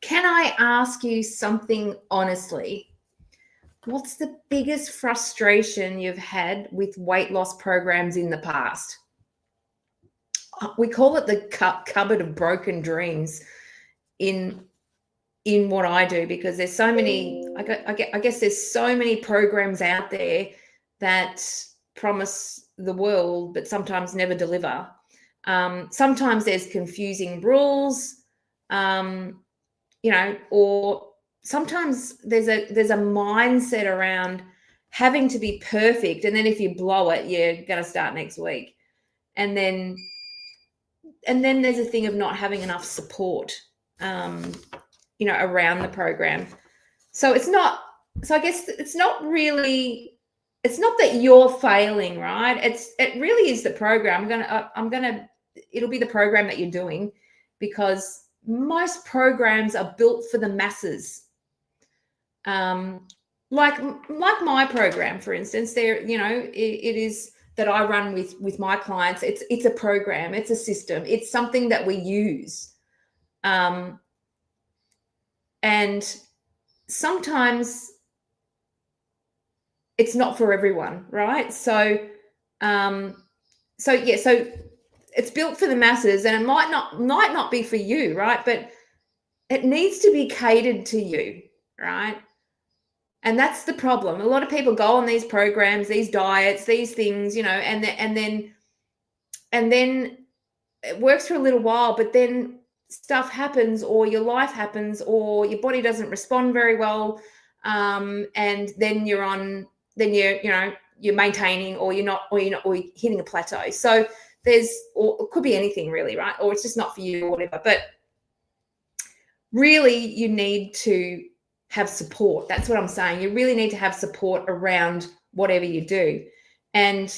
can I ask you something honestly? What's the biggest frustration you've had with weight loss programs in the past? We call it the cupboard of broken dreams in what I do, because there's so many, I guess there's so many programs out there that promise the world but sometimes never deliver. Sometimes there's confusing rules, or sometimes there's a mindset around having to be perfect, and then if you blow it, you're going to start next week. And then there's a thing of not having enough support, around the program. So I guess it's not that you're failing, right? It really is the program. It'll be the program that you're doing, because most programs are built for the masses. Like my program, for instance, it is that I run with my clients. It's a program, it's a system, it's something that we use. And sometimes it's not for everyone, right? So it's built for the masses, and it might not be for you, right? But it needs to be catered to you, right? And that's the problem. A lot of people go on these programs, these diets, these things, and then it works for a little while, but then stuff happens, or your life happens, or your body doesn't respond very well, and then you're maintaining, or you're hitting a plateau. So or it could be anything really, right? Or it's just not for you or whatever. But really, you need to have support. That's what I'm saying. You really need to have support around whatever you do. And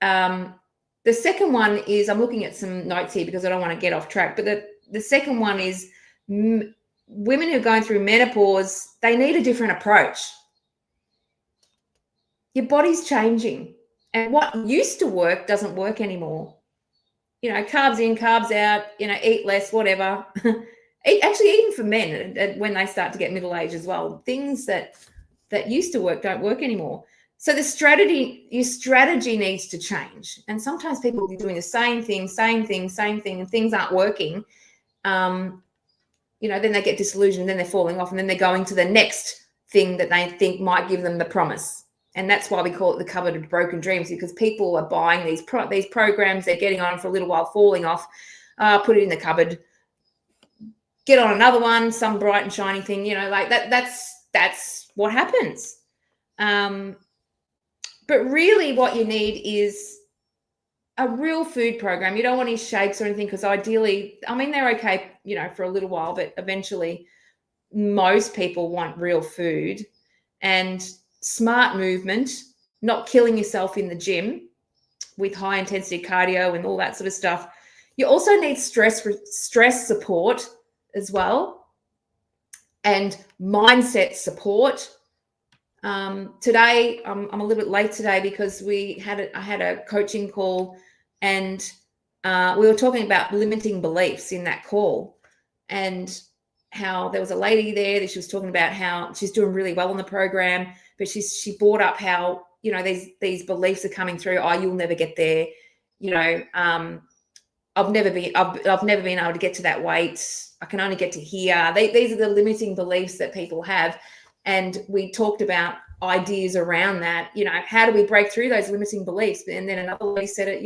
the second one is, I'm looking at some notes here because I don't want to get off track, but the second one is women who are going through menopause, they need a different approach. Your body's changing, and what used to work doesn't work anymore. Carbs in, carbs out, eat less, whatever. Actually, even for men, when they start to get middle age as well, things that used to work don't work anymore. So your strategy needs to change. And sometimes people will be doing the same thing, and things aren't working. Then they get disillusioned, then they're falling off, and then they're going to the next thing that they think might give them the promise. And that's why we call it the cupboard of broken dreams, because people are buying these programs, they're getting on for a little while, falling off, put it in the cupboard, get on another one, some bright and shiny thing, like that. That's what happens. But really what you need is a real food program. You don't want any shakes or anything, because ideally, they're okay, for a little while, but eventually most people want real food and smart movement, not killing yourself in the gym with high intensity cardio and all that sort of stuff. You also need stress support as well, and mindset support. Today, I'm a little bit late today because I had a coaching call, and we were talking about limiting beliefs in that call, and how there was a lady there that she was talking about how she's doing really well on the program, but she brought up how, these beliefs are coming through. Oh, you'll never get there. I've never been able to get to that weight. I can only get to here. These are the limiting beliefs that people have. And we talked about ideas around that, how do we break through those limiting beliefs? And then another lady said it,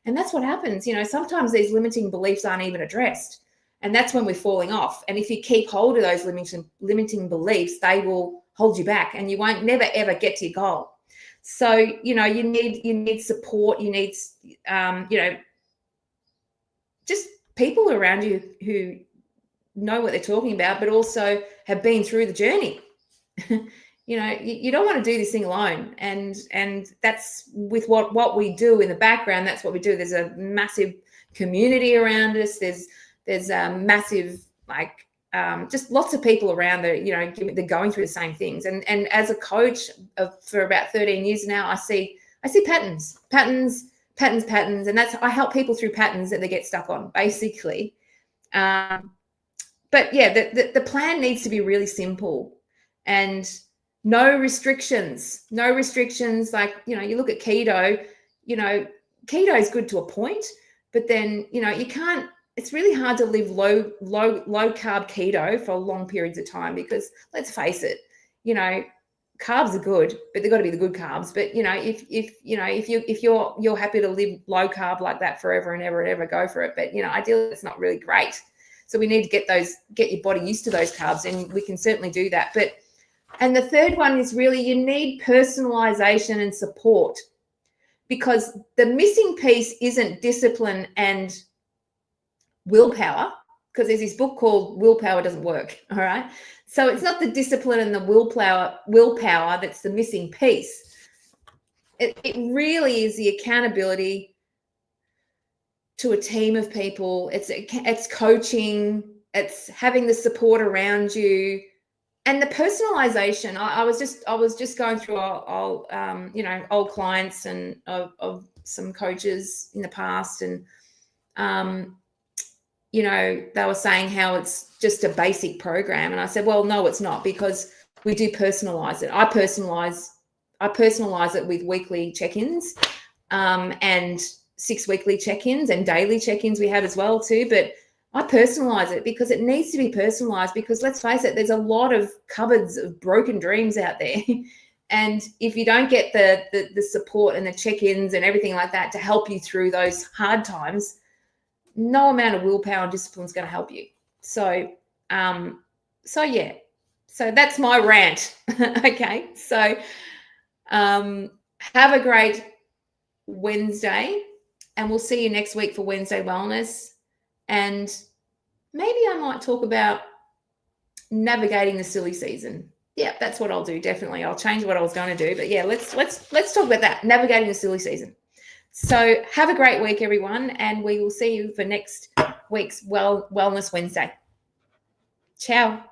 and that's what happens. Sometimes these limiting beliefs aren't even addressed. And that's when we're falling off. And if you keep hold of those limiting beliefs, they will hold you back, and you won't never, ever get to your goal. So, you need support. You need, just people around you who know what they're talking about, but also have been through the journey. You don't want to do this thing alone. And that's with what we do in the background. That's what we do. There's a massive community around us. There's a massive, just lots of people around that, they're going through the same things. And as a coach for about 13 years now, I see patterns. And I help people through patterns that they get stuck on, basically. but yeah, the plan needs to be really simple and no restrictions. No restrictions. Like, you look at keto, keto is good to a point, but then, you can't, it's really hard to live low carb keto for long periods of time, because let's face it, carbs are good, but they've got to be the good carbs. But if you're happy to live low carb like that forever and ever and ever, go for it. But ideally, it's not really great. So we need to get your body used to those carbs, and we can certainly do that. And the third one is really, you need personalization and support, because the missing piece isn't discipline and willpower, because there's this book called Willpower Doesn't Work. All right. So it's not the discipline and the willpower that's the missing piece. It really is the accountability to a team of people. It's coaching, it's having the support around you, and the personalization. I was just going through old clients and of some coaches in the past, and they were saying how it's just a basic program. And I said, well, no, it's not, because we do personalize it. I personalize it with weekly check-ins, and 6 weekly check-ins, and daily check-ins we have as well too. But I personalize it because it needs to be personalized, because let's face it, there's a lot of cupboards of broken dreams out there. And if you don't get the support and the check-ins and everything like that to help you through those hard times, no amount of willpower and discipline is going to help you. So yeah. So that's my rant. Okay. So have a great Wednesday, and we'll see you next week for Wednesday Wellness. And maybe I might talk about navigating the silly season. Yeah, that's what I'll do. Definitely. I'll change what I was going to do. But yeah, let's talk about that, navigating the silly season. So have a great week, everyone, and we will see you for next week's Wellness Wednesday. Ciao.